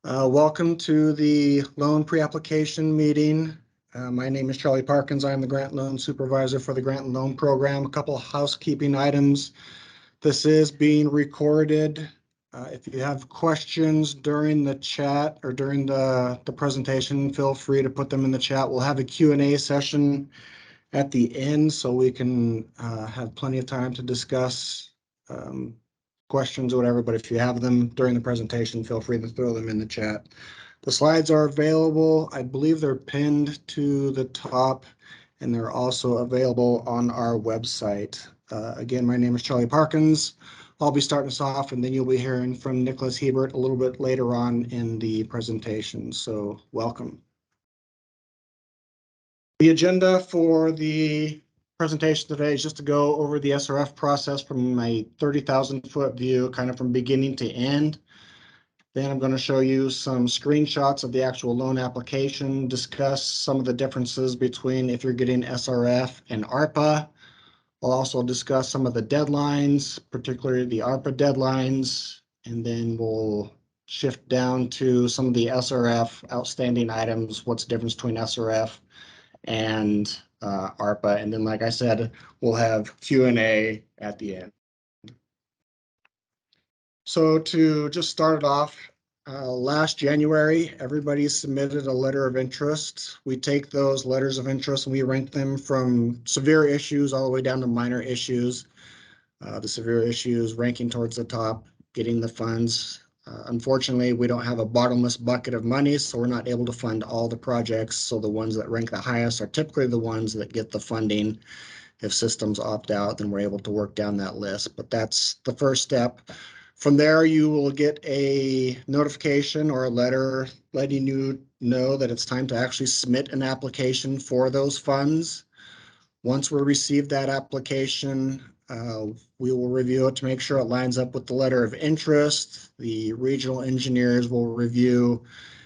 Welcome to the loan pre-application meeting. My name is Charlie Parkins. I'm the grant loan supervisor for the grant and loan program. A couple of housekeeping items. This is being recorded. If you have questions during the chat or during the presentation, feel free to put them in the chat. We'll have a Q&A session at the end so we can have plenty of time to discuss questions or whatever, but if you have them during the presentation, feel free to throw them in the chat. The slides are available. I believe they're pinned to the top, and they're also available on our website. Again, my name is Charlie Parkins. I'll be starting us off, and then you'll be hearing from Nicholas Hebert a little bit later on in the presentation, so welcome. The agenda for the presentation today is just to go over the SRF process from a 30,000-foot view, kind of from beginning to end. Then I'm going to show you some screenshots of the actual loan application, discuss some of the differences between if you're getting SRF and ARPA. I'll also discuss some of the deadlines, particularly the ARPA deadlines, and then we'll shift down to some of the SRF outstanding items, what's the difference between SRF and ARPA, and then, like I said, we'll have Q&A at the end. So to just start it off, last January, everybody submitted a letter of interest. We take those letters of interest and we rank them from severe issues all the way down to minor issues. The severe issues ranking towards the top, getting the funds. Unfortunately, we don't have a bottomless bucket of money, so we're not able to fund all the projects. So the ones that rank the highest are typically the ones that get the funding. If systems opt out, then we're able to work down that list. But that's the first step. From there, you will get a notification or a letter letting you know that it's time to actually submit an application for those funds. Once we receive that application, we will review it to make sure it lines up with the letter of interest. The regional engineers will review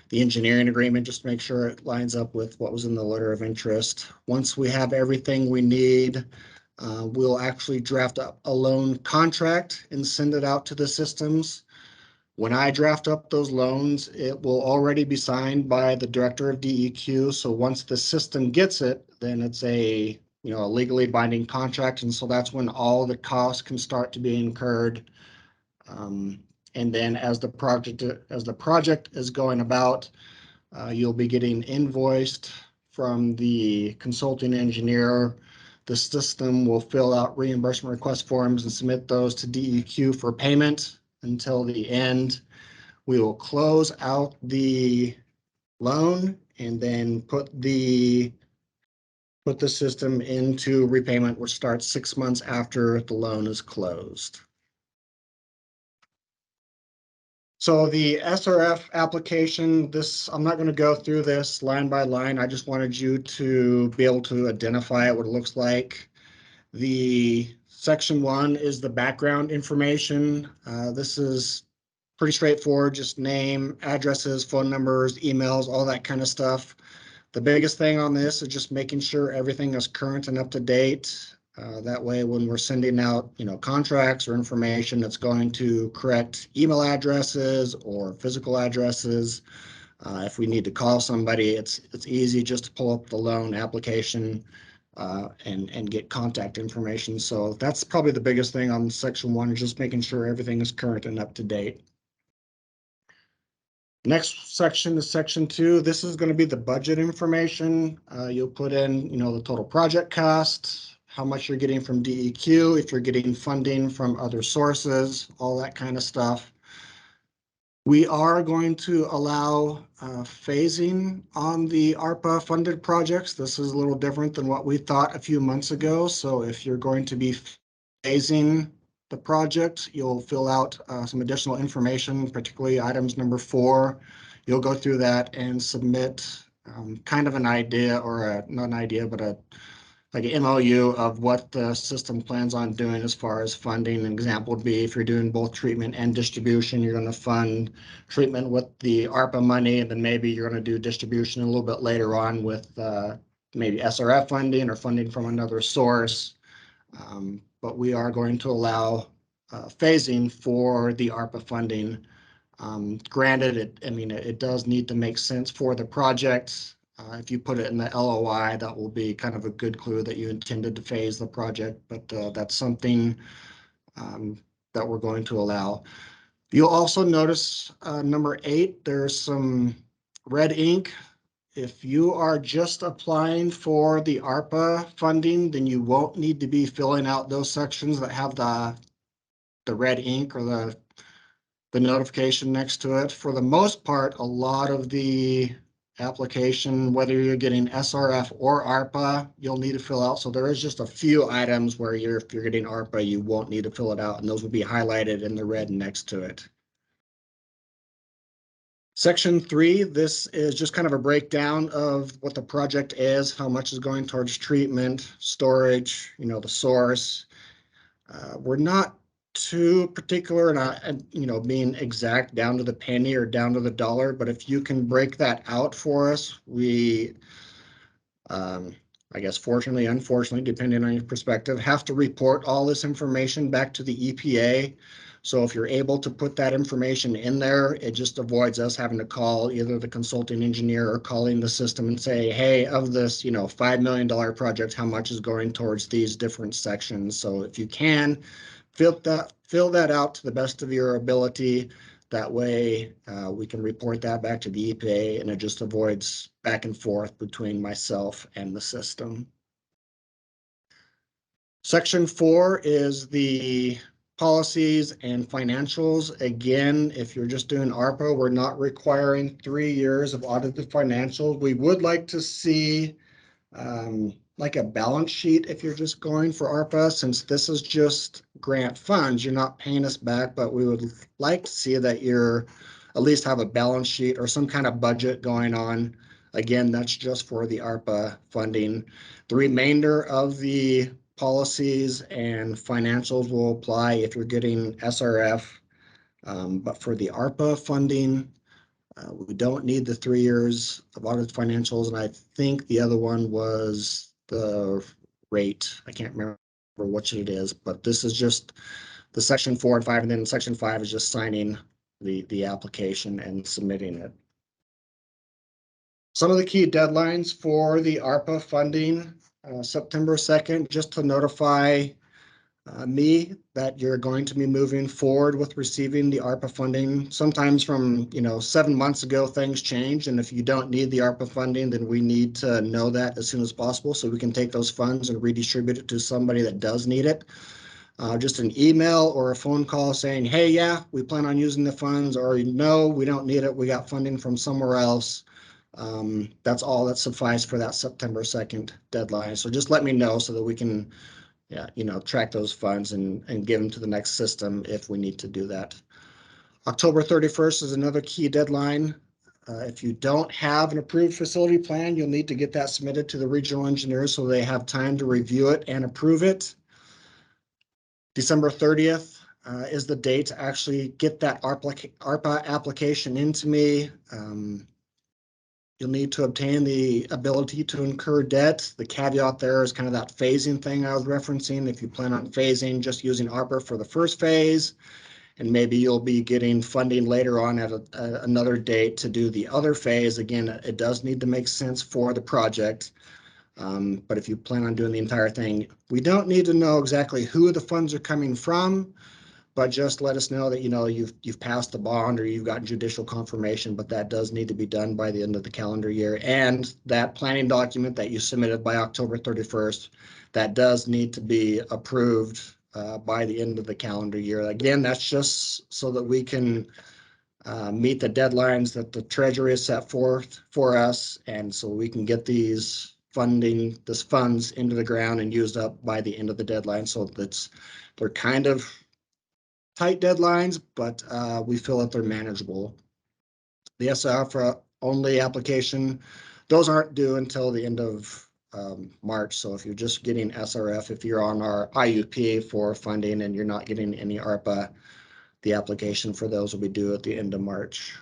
the engineering agreement just to make sure it lines up with what was in the letter of interest. Once we have everything we need, we'll actually draft up a loan contract and send it out to the systems. When I draft up those loans, it will already be signed by the director of DEQ. So once the system gets it, then it's a legally binding contract, and so that's when all the costs can start to be incurred. And then as the project is going about, you'll be getting invoiced from the consulting engineer. The system will fill out reimbursement request forms and submit those to DEQ for payment until the end. We will close out the loan and then put the system into repayment, which starts 6 months after the loan is closed. So the SRF application, I'm not going to go through this line by line. I just wanted you to be able to identify what it looks like. The section 1 is the background information. This is pretty straightforward, just name, addresses, phone numbers, emails, all that kind of stuff. The biggest thing on this is just making sure everything is current and up to date. That way, when we're sending out, contracts or information, it's going to correct email addresses or physical addresses. If we need to call somebody, it's easy just to pull up the loan application and get contact information. So that's probably the biggest thing on section 1, is just making sure everything is current and up to date. Next section is section 2. This is going to be the budget information. You'll put in, the total project cost, how much you're getting from DEQ, if you're getting funding from other sources, all that kind of stuff. We are going to allow phasing on the ARPA funded projects. This is a little different than what we thought a few months ago. So if you're going to be phasing the project, you'll fill out some additional information, particularly items number 4. You'll go through that and submit kind of an idea, or not an idea, but like an MOU of what the system plans on doing as far as funding. An example would be if you're doing both treatment and distribution, you're going to fund treatment with the ARPA money, and then maybe you're going to do distribution a little bit later on with maybe SRF funding or funding from another source. But we are going to allow phasing for the ARPA funding Granted, it does need to make sense for the project. If you put it in the LOI, that will be kind of a good clue that you intended to phase the project, but that's something that we're going to allow. You'll also notice number 8, there's some red ink. If you are just applying for the ARPA funding, then you won't need to be filling out those sections that have the red ink or the notification next to it. For the most part, a lot of the application, whether you're getting SRF or ARPA, you'll need to fill out. So there is just a few items where if you're getting ARPA, you won't need to fill it out, and those will be highlighted in the red next to it. Section 3, this is just kind of a breakdown of what the project is, how much is going towards treatment, storage, the source. We're not too particular and being exact down to the penny or down to the dollar, but if you can break that out for us, we I guess fortunately, unfortunately, depending on your perspective, have to report all this information back to the EPA. So if you're able to put that information in there, it just avoids us having to call either the consulting engineer or calling the system and say, hey, of this, $5 million project, how much is going towards these different sections? So if you can, fill that out to the best of your ability. That way we can report that back to the EPA, and it just avoids back and forth between myself and the system. Section 4 is the policies and financials. Again, if you're just doing ARPA, we're not requiring 3 years of audited financials. We would like to see like a balance sheet if you're just going for ARPA, since this is just grant funds, you're not paying us back, but we would like to see that you're at least have a balance sheet or some kind of budget going on. Again, that's just for the ARPA funding. The remainder of the policies and financials will apply if you're getting SRF, but for the ARPA funding, we don't need the 3 years of audited financials, and I think the other one was the rate. I can't remember which it is, but this is just the section 4 and 5, and then section 5 is just signing the application and submitting it. Some of the key deadlines for the ARPA funding, September 2nd, just to notify me that you're going to be moving forward with receiving the ARPA funding. Sometimes from 7 months ago, things change, and if you don't need the ARPA funding, then we need to know that as soon as possible so we can take those funds and redistribute it to somebody that does need it. Just an email or a phone call saying, hey, yeah, we plan on using the funds, or no, we don't need it, we got funding from somewhere else. That's all that suffices for that September 2nd deadline. So just let me know so that we can track those funds and give them to the next system if we need to do that. October 31st is another key deadline. If you don't have an approved facility plan, you'll need to get that submitted to the regional engineers so they have time to review it and approve it. December 30th is the date to actually get that ARPA application into me. You'll need to obtain the ability to incur debt. The caveat there is kind of that phasing thing I was referencing. If you plan on phasing, just using ARPA for the first phase, and maybe you'll be getting funding later on at another date to do the other phase. Again, it does need to make sense for the project. But if you plan on doing the entire thing, we don't need to know exactly who the funds are coming from, but just let us know that you've passed the bond or you've gotten judicial confirmation, but that does need to be done by the end of the calendar year. And that planning document that you submitted by October 31st, that does need to be approved by the end of the calendar year. Again, that's just so that we can meet the deadlines that the Treasury has set forth for us, and so we can get these funds into the ground and used up by the end of the deadline. So they're kind of tight deadlines, but we feel that they're manageable. The SRF only application, those aren't due until the end of March. So if you're just getting SRF, if you're on our IUP for funding and you're not getting any ARPA, the application for those will be due at the end of March.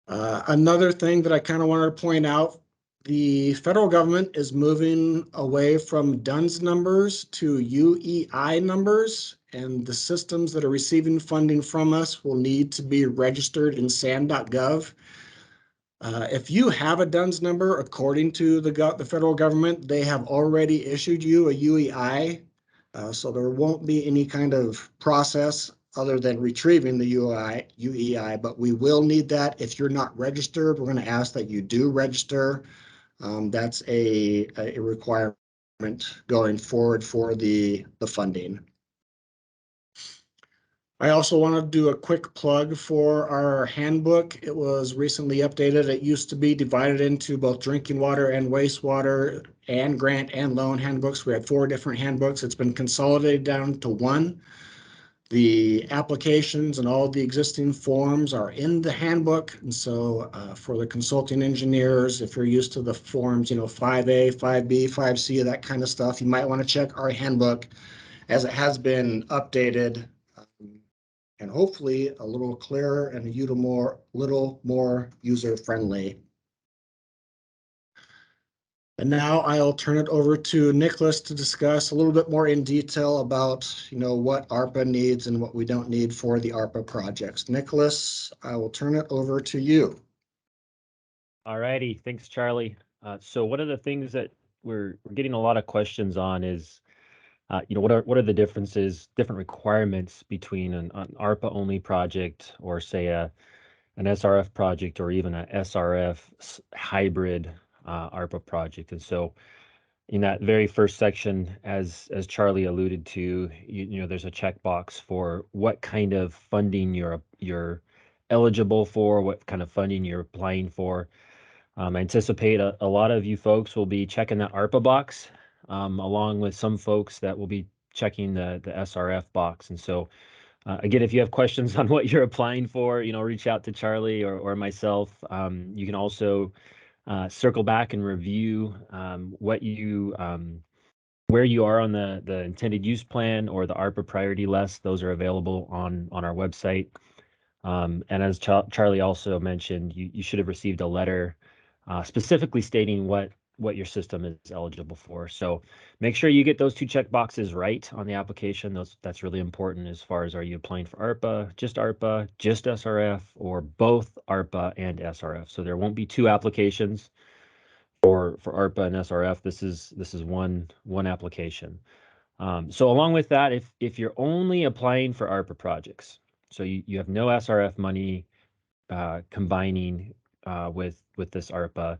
Another thing that I kind of wanted to point out, the federal government is moving away from DUNS numbers to UEI numbers. and the systems that are receiving funding from us will need to be registered in SAN.gov. If you have a DUNS number, according to the federal government, they have already issued you a UEI, so there won't be any kind of process other than retrieving the UEI, but we will need that. If you're not registered, we're going to ask that you do register. That's a requirement going forward for the funding. I also want to do a quick plug for our handbook. It was recently updated. It used to be divided into both drinking water and wastewater and grant and loan handbooks. We had 4 different handbooks. It's been consolidated down to 1. The applications and all the existing forms are in the handbook. And so for the consulting engineers, if you're used to the forms, 5A, 5B, 5C, that kind of stuff, you might want to check our handbook as it has been updated. And hopefully a little clearer and a little more user-friendly. And now I'll turn it over to Nicholas to discuss a little bit more in detail about, what ARPA needs and what we don't need for the ARPA projects. Nicholas, I will turn it over to you. All righty, thanks, Charlie. So one of the things that we're getting a lot of questions on is, what are the different requirements between an ARPA only project or say an SRF project or even a SRF hybrid ARPA project. And so in that very first section, as Charlie alluded to, there's a checkbox for what kind of funding you're eligible for, what kind of funding you're applying for. I anticipate a lot of you folks will be checking that ARPA box, along with some folks that will be checking the SRF box. And so, again, if you have questions on what you're applying for, reach out to Charlie or myself. You can also circle back and review where you are on the intended use plan or the ARPA priority list. Those are available on our website. And as Charlie also mentioned, you should have received a letter specifically stating what your system is eligible for. So make sure you get those 2 check boxes right on the application. That's really important as far as, are you applying for ARPA, just SRF, or both ARPA and SRF. So there won't be 2 applications for ARPA and SRF. This is one application. So along with that, if you're only applying for ARPA projects, so you have no SRF money combining with this ARPA,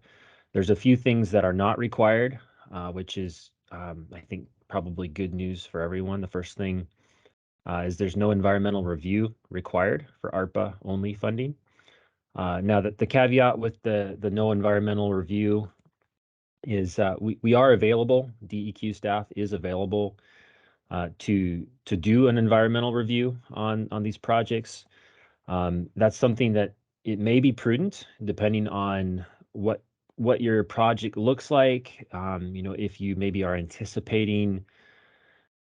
there's a few things that are not required, which is, I think, probably good news for everyone. The first thing is there's no environmental review required for ARPA only funding. Now, the caveat with the no environmental review is we are available. DEQ staff is available to do an environmental review on these projects. That's something that it may be prudent depending on what your project looks like. If you maybe are anticipating,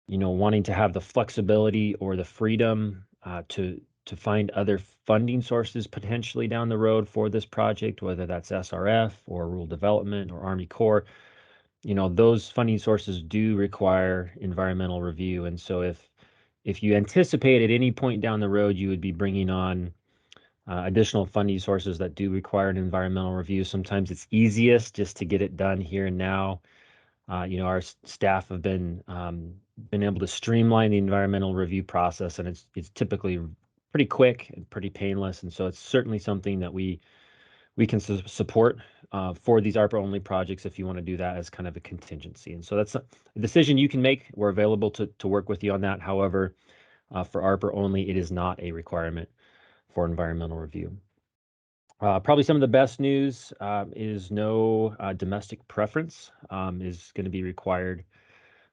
wanting to have the flexibility or the freedom to find other funding sources potentially down the road for this project, whether that's SRF or rural development or Army Corps, those funding sources do require environmental review. And so if you anticipate at any point down the road you would be bringing on additional funding sources that do require an environmental review, sometimes it's easiest just to get it done here and now. Our staff have been able to streamline the environmental review process, and it's typically pretty quick and pretty painless. And so it's certainly something that we can support for these ARPA only projects if you want to do that as kind of a contingency. And so that's a decision you can make. We're available to work with you on that. However, for ARPA only, it is not a requirement for environmental review. Probably some of the best news is no domestic preference is going to be required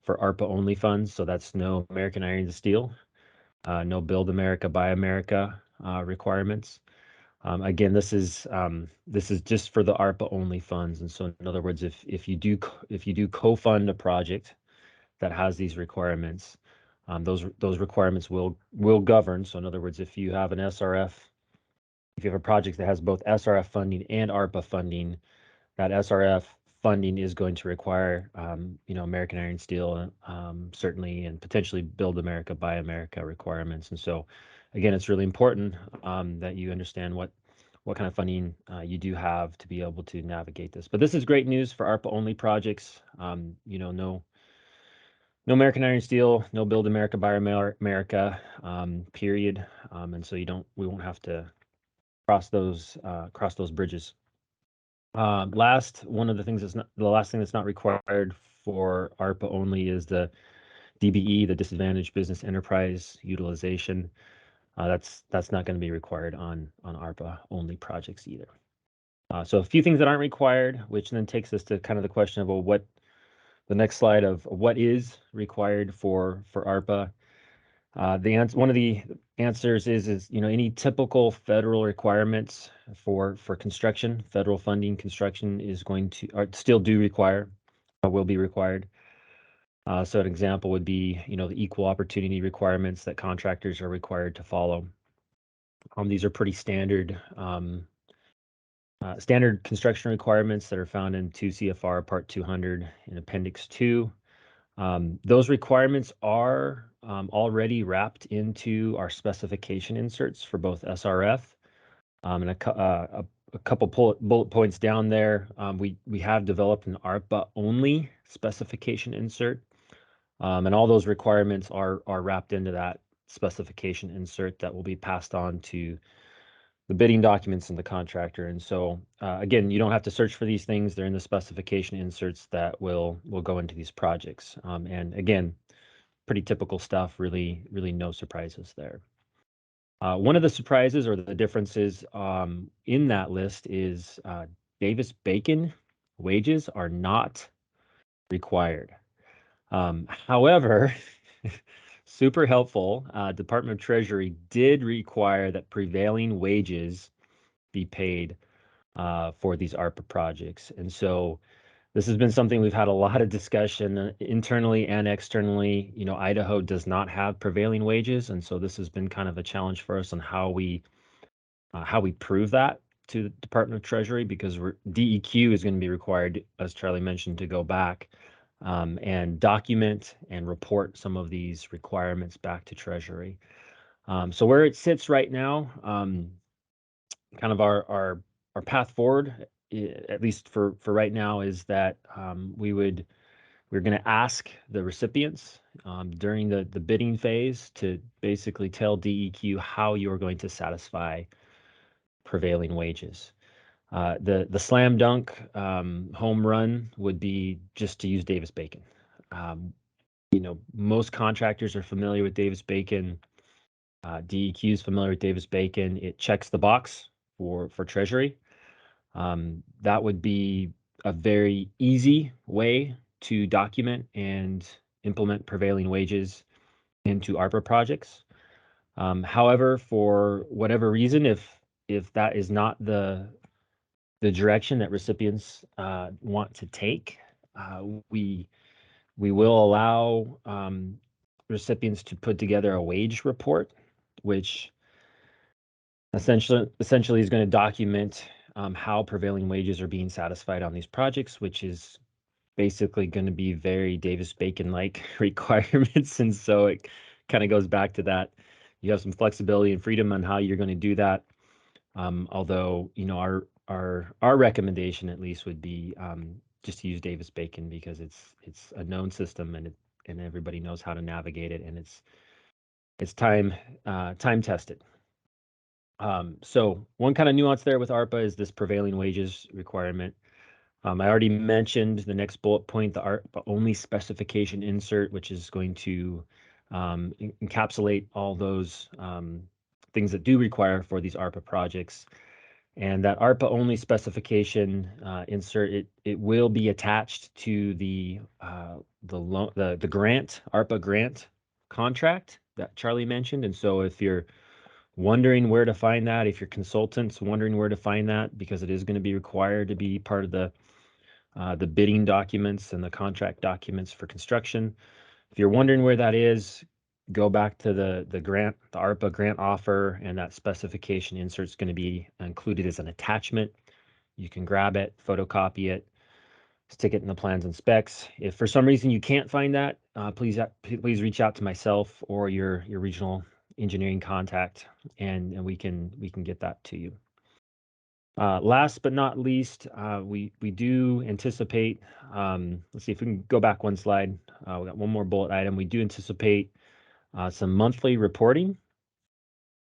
for ARPA only funds. So that's no American Iron and Steel, no Build America, Buy America requirements. Again, this is just for the ARPA only funds. And so in other words, if you do co-fund a project that has these requirements, those requirements will govern. So in other words, if you have an SRF, if you have a project that has both SRF funding and ARPA funding, that SRF funding is going to require, American Iron Steel, certainly, and potentially Build America, Buy America requirements. And so, again, it's really important that you understand what kind of funding you do have to be able to navigate this. But this is great news for ARPA-only projects. No American Iron Steel, no Build America, Buy America, period. And so we won't have to cross those bridges. The last thing that's not required for ARPA only is the DBE, the Disadvantaged Business Enterprise Utilization. That's not going to be required on ARPA only projects either. So a few things that aren't required, which then takes us to kind of the question of, well, the next slide of what is required for ARPA. One of the answers is any typical federal requirements for construction. Federal funding construction is going to still will be required. So an example would be the equal opportunity requirements that contractors are required to follow. These are pretty standard construction requirements that are found in 2 CFR Part 200 in Appendix 2. Those requirements are already wrapped into our specification inserts for both SRF, and a couple bullet points down there. We have developed an ARPA only specification insert, and all those requirements are wrapped into that specification insert that will be passed on to the bidding documents and the contractor. And so again, you don't have to search for these things. They're in the specification inserts that will go into these projects. And again, pretty typical stuff, really no surprises there. One of the surprises or the differences in that list is Davis-Bacon wages are not required. However, super helpful, Department of Treasury did require that prevailing wages be paid for these ARPA projects. And so this has been something we've had a lot of discussion internally and externally. Idaho does not have prevailing wages, and so this has been kind of a challenge for us on how we prove that to the Department of Treasury, because DEQ is going to be required, as Charlie mentioned, to go back and document and report some of these requirements back to Treasury. So where it sits right now, kind of our path forward, at least for right now, is that we're going to ask the recipients during the bidding phase to basically tell DEQ how you're going to satisfy prevailing wages. The slam dunk home run would be just to use Davis-Bacon. Most contractors are familiar with Davis-Bacon. DEQ is familiar with Davis-Bacon. It checks the box for Treasury. That would be a very easy way to document and implement prevailing wages into ARPA projects. However, for whatever reason, if that is not the direction that recipients want to take, we will allow recipients to put together a wage report, which essentially is going to document how prevailing wages are being satisfied on these projects, which is basically going to be very Davis-Bacon-like requirements. And so it kind of goes back to that. You have some flexibility and freedom on how you're going to do that. Although, our recommendation at least would be just to use Davis-Bacon, because it's a known system and everybody knows how to navigate it, and it's time tested. So one kind of nuance there with ARPA is this prevailing wages requirement. I already mentioned the next bullet point, the ARPA only specification insert, which is going to encapsulate all those things that do require for these ARPA projects. And that ARPA only specification insert, it will be attached to the grant, ARPA grant contract that Charlie mentioned. And so if you're wondering where to find that, if your consultant's wondering where to find that, because it is going to be required to be part of the bidding documents and the contract documents for construction. If you're wondering where that is, go back to the grant, the ARPA grant offer, and that specification insert is going to be included as an attachment. You can grab it, photocopy it, stick it in the plans and specs. If for some reason you can't find that, please reach out to myself or your regional engineering contact, and we can get that to you. Last but not least, we do anticipate, let's see if we can go back one slide. We got one more bullet item. We do anticipate some monthly reporting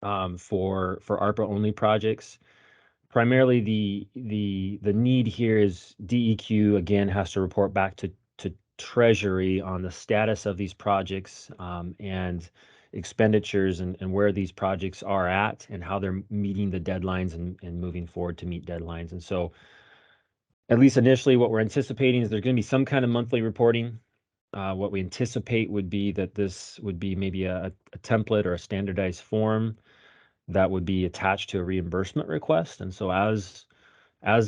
for ARPA only projects. Primarily the need here is DEQ again has to report back to Treasury on the status of these projects and expenditures and where these projects are at and how they're meeting the deadlines and moving forward to meet deadlines. And so at least initially what we're anticipating is there's going to be some kind of monthly reporting. What we anticipate would be that this would be maybe a template or a standardized form that would be attached to a reimbursement request. And so as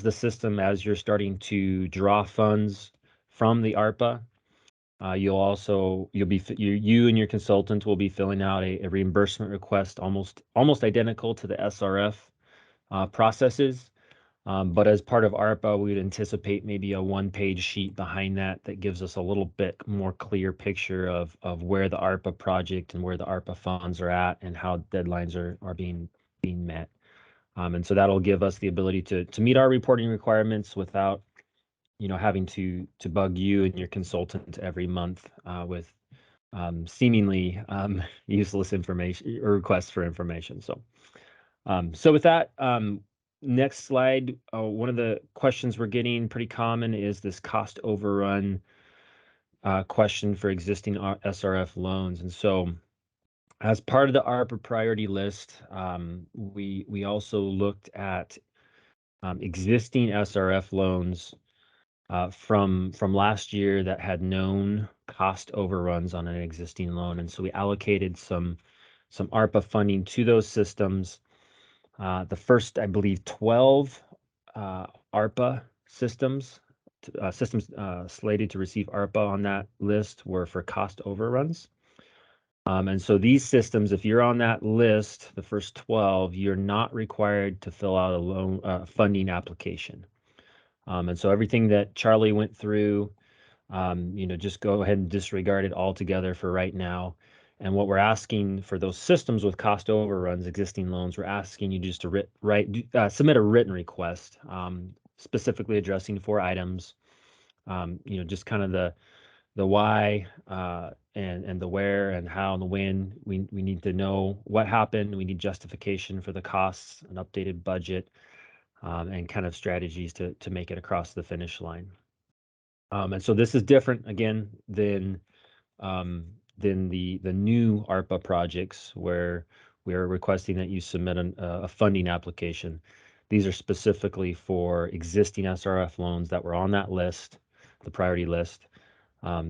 the system, as you're starting to draw funds from the ARPA, you and your consultant will be filling out a reimbursement request almost identical to the SRF processes. But as part of ARPA, we'd anticipate maybe a one-page sheet behind that gives us a little bit more clear picture of where the ARPA project and where the ARPA funds are at and how deadlines are being met. And so that'll give us the ability to meet our reporting requirements without, having to bug you and your consultant every month with seemingly useless information or requests for information. So, with that, next slide. One of the questions we're getting pretty common is this cost overrun question for existing SRF loans, and so. As part of the ARPA priority list, we also looked at existing SRF loans from last year that had known cost overruns on an existing loan, and so we allocated some ARPA funding to those systems. The first, I believe, 12 ARPA systems slated to receive ARPA on that list were for cost overruns. And so these systems, if you're on that list, the first 12, you're not required to fill out a loan funding application. And so everything that Charlie went through, just go ahead and disregard it altogether for right now. And what we're asking for those systems with cost overruns, existing loans, we're asking you just to submit a written request, specifically addressing 4 items. Just kind of the why and the where and how and the when. We need to know what happened. We need justification for the costs, an updated budget, and kind of strategies to make it across the finish line. And so this is different again than the new ARPA projects where we are requesting that you submit a funding application. These are specifically for existing SRF loans that were on that list, the priority list,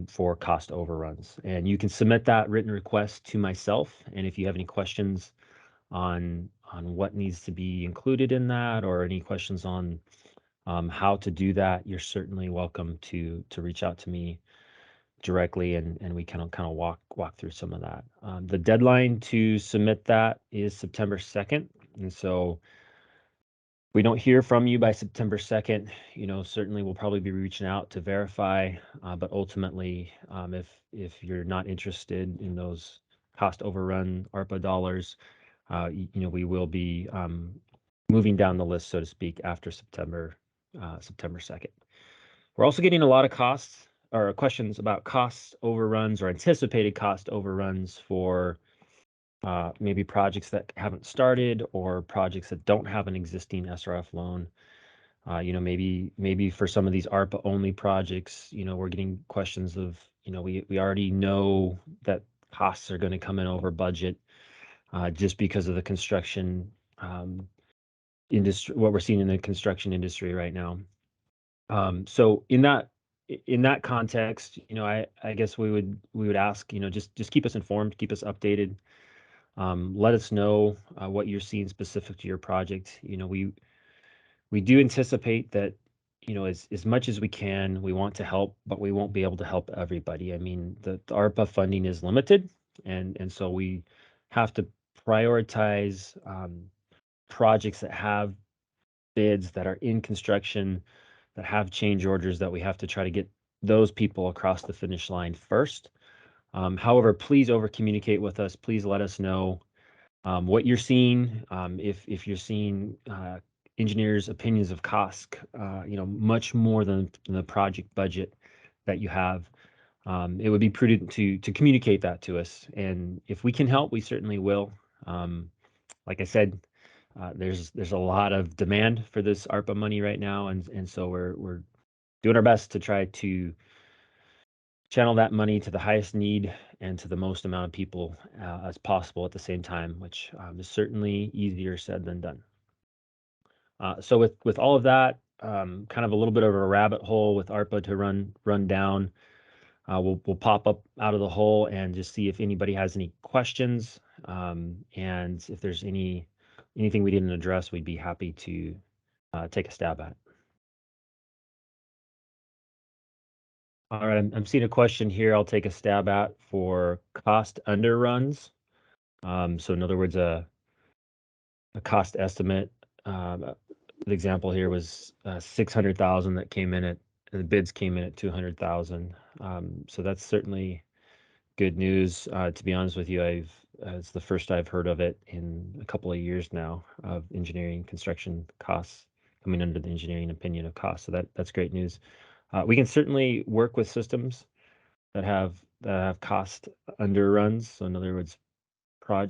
for cost overruns. And you can submit that written request to myself. And if you have any questions on what needs to be included in that, or any questions on how to do that, you're certainly welcome to reach out to me directly, and we can kind of walk through some of that. The deadline to submit that is September 2nd, and so we don't hear from you by September 2nd, certainly we'll probably be reaching out to verify, but ultimately, if you're not interested in those cost overrun ARPA dollars, we will be moving down the list, so to speak, after September 2nd. We're also getting a lot of questions about cost overruns or anticipated cost overruns for maybe projects that haven't started or projects that don't have an existing SRF loan. Maybe for some of these ARPA only projects, we're getting questions of, we already know that costs are going to come in over budget just because of the construction industry, what we're seeing in the construction industry right now. So in that context, I guess we would ask, just keep us informed, keep us updated. Let us know what you're seeing specific to your project. We do anticipate that, as much as we can, we want to help, but we won't be able to help everybody. I mean, the ARPA funding is limited, and so we have to prioritize projects that have bids that are in construction that have change orders that we have to try to get those people across the finish line first. However, please over communicate with us. Please let us know what you're seeing. If you're seeing engineers' opinions of cost, much more than the project budget that you have, it would be prudent to communicate that to us. And if we can help, we certainly will. Like I said, there's a lot of demand for this ARPA money right now, and so we're doing our best to try to channel that money to the highest need and to the most amount of people as possible at the same time, which is certainly easier said than done. So with all of that, kind of a little bit of a rabbit hole with ARPA to run down. We'll pop up out of the hole and just see if anybody has any questions, and if there's anything we didn't address, we'd be happy to take a stab at. All right, I'm seeing a question here I'll take a stab at for cost underruns. So in other words, a cost estimate. The example here was 600,000 that came in at, the bids came in at 200,000. So that's certainly good news. To be honest with you, it's the first I've heard of it in a couple of years now, of engineering construction costs coming under the engineering opinion of cost. So that's great news. We can certainly work with systems that have cost underruns. So in other words,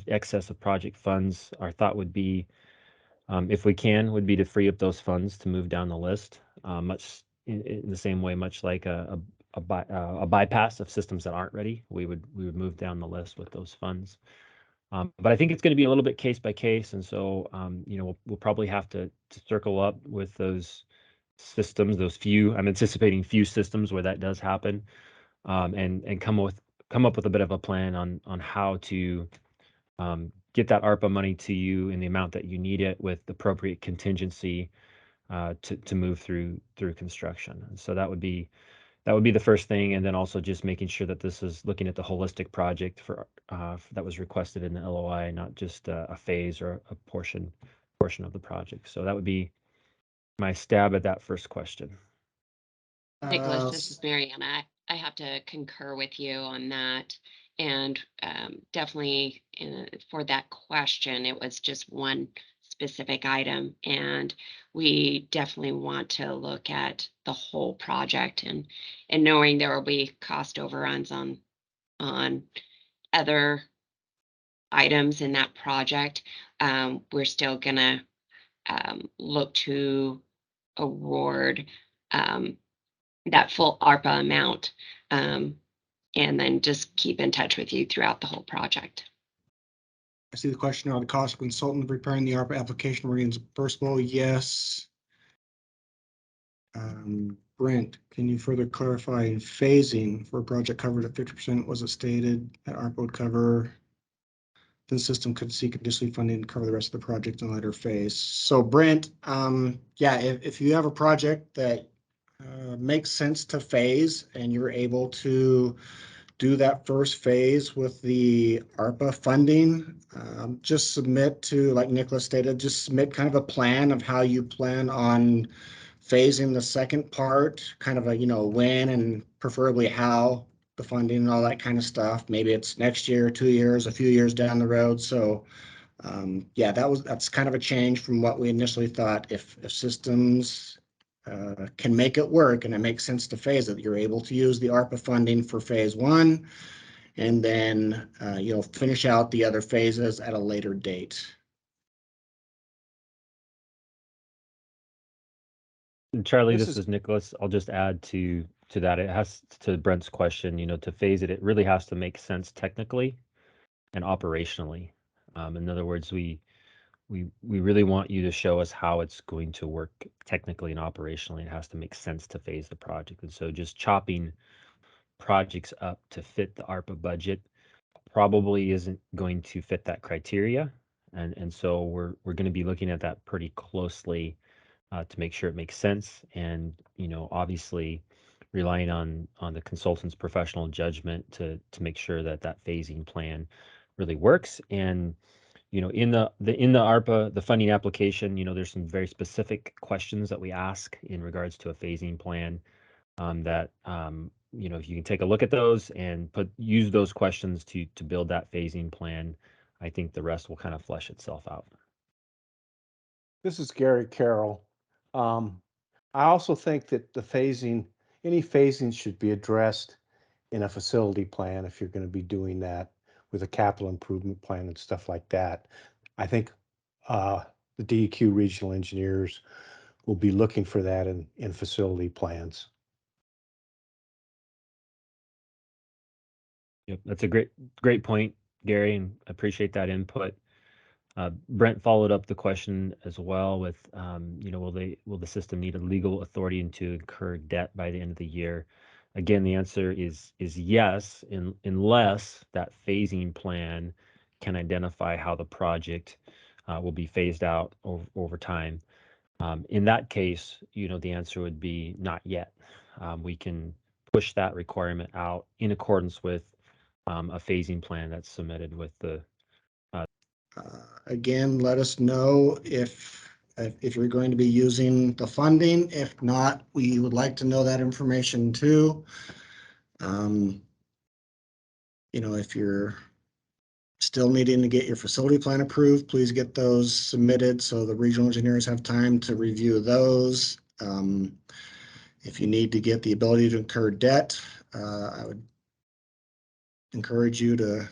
excess of project funds. Our thought would be, if we can, would be to free up those funds to move down the list, much in the same way, much like a bypass of systems that aren't ready. We would move down the list with those funds. But I think it's going to be a little bit case by case, and so we'll probably have to circle up with those systems, those few. I'm anticipating few systems where that does happen, and come up with a bit of a plan on how to get that ARPA money to you in the amount that you need it, with appropriate contingency to move through construction. And so that would be the first thing, and then also just making sure that this is looking at the holistic project for that was requested in the LOI, not just a phase or a portion of the project. So that would be my stab at that first question. Nicholas, this is Mariana. I have to concur with you on that. And definitely for that question, it was just one specific item. And we definitely want to look at the whole project, and knowing there will be cost overruns on other items in that project. We're still going to look to award that full ARPA amount, and then just keep in touch with you throughout the whole project. I see the question on the cost of consultant preparing the ARPA application reimbursable. Yes. Brent, can you further clarify phasing for a project covered at 50%? Was it stated that ARPA would cover the system could seek additional funding to cover the rest of the project in a later phase? So Brent, yeah, if you have a project that makes sense to phase and you're able to do that first phase with the ARPA funding, just submit to, like Nicholas stated, just submit kind of a plan of how you plan on phasing the second part, kind of a, when and preferably how the funding and all that kind of stuff. Maybe it's next year, 2 years, a few years down the road. So yeah, that's kind of a change from what we initially thought. If systems can make it work and it makes sense to phase it, you're able to use the ARPA funding for phase 1, and then finish out the other phases at a later date. And Charlie, this is Nicholas. I'll just add to that. It has to Brent's question, to phase it, it really has to make sense technically and operationally. In other words, we really want you to show us how it's going to work technically and operationally. It has to make sense to phase the project. And so just chopping projects up to fit the ARPA budget probably isn't going to fit that criteria. And so we're going to be looking at that pretty closely to make sure it makes sense. And, obviously relying on the consultant's professional judgment to make sure that phasing plan really works. And in the ARPA, the funding application, there's some very specific questions that we ask in regards to a phasing plan, that if you can take a look at those and use those questions to build that phasing plan, I think the rest will kind of flesh itself out. This is Gary Carroll. I also think that any phasing should be addressed in a facility plan if you're going to be doing that with a capital improvement plan and stuff like that. I think the DEQ regional engineers will be looking for that in facility plans. Yep, that's a great point, Gary, and I appreciate that input. Brent followed up the question as well with, will the system need a legal authority to incur debt by the end of the year? Again, the answer is yes, unless that phasing plan can identify how the project will be phased out over time. In that case, the answer would be not yet. We can push that requirement out in accordance with a phasing plan that's submitted with the. Again, let us know if you're going to be using the funding. If not, we would like to know that information too. If you're still needing to get your facility plan approved, please get those submitted so the regional engineers have time to review those. If you need to get the ability to incur debt, I would encourage you to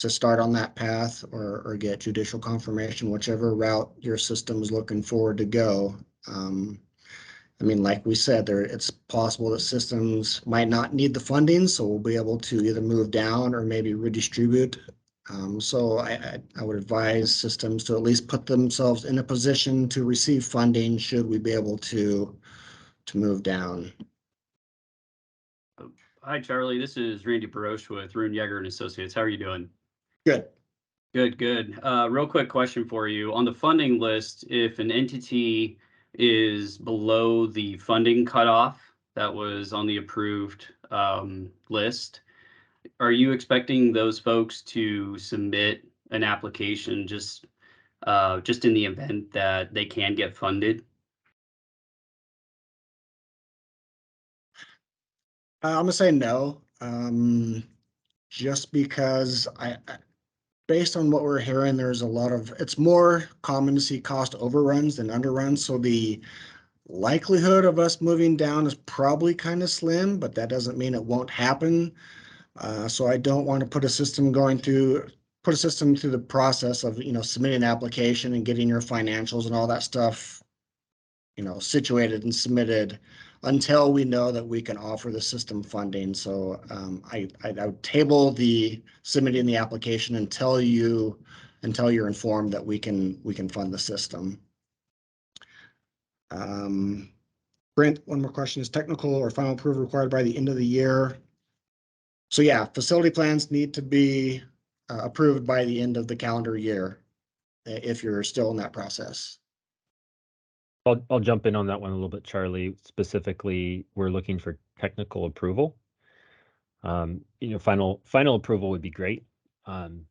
start on that path or get judicial confirmation, whichever route your system is looking forward to go. Like we said, it's possible that systems might not need the funding, so we'll be able to either move down or maybe redistribute. So I would advise systems to at least put themselves in a position to receive funding should we be able to move down. Hi, Charlie. This is Randy Baroche with Rune Yeager and Associates. How are you doing? Good. Good. Real quick question for you. On the funding list, if an entity is below the funding cutoff that was on the approved list, are you expecting those folks to submit an application just in the event that they can get funded? I'm gonna say no, just because based on what we're hearing, there's it's more common to see cost overruns than underruns. So the likelihood of us moving down is probably kind of slim, but that doesn't mean it won't happen. So I don't want to put a system through the process of, submitting an application and getting your financials and all that stuff, situated and submitted until we know that we can offer the system funding. So I would table the submitting the application until you're informed that we can fund the system. Brent, one more question. Is technical or final approval required by the end of the year? So yeah, facility plans need to be approved by the end of the calendar year if you're still in that process. I'll jump in on that one a little bit, Charlie. Specifically, we're looking for technical approval. Final approval would be great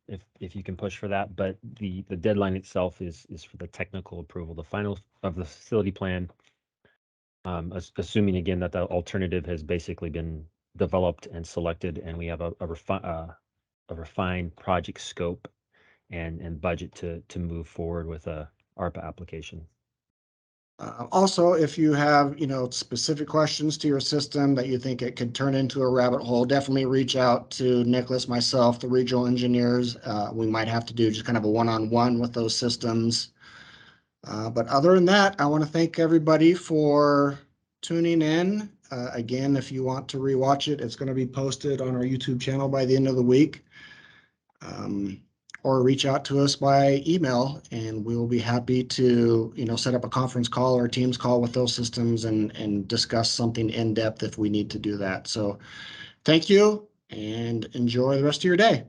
if you can push for that, but the deadline itself is for the technical approval, the final of the facility plan. Assuming again that the alternative has basically been developed and selected, and we have a refined project scope and budget to move forward with a ARPA application. Also, if you have, specific questions to your system that you think it could turn into a rabbit hole, definitely reach out to Nicholas, myself, the regional engineers. We might have to do just kind of a one-on-one with those systems. But other than that, I want to thank everybody for tuning in. Again, if you want to rewatch it, it's going to be posted on our YouTube channel by the end of the week. Or reach out to us by email, and we will be happy to, set up a conference call or a Teams call with those systems and discuss something in depth if we need to do that. So thank you and enjoy the rest of your day.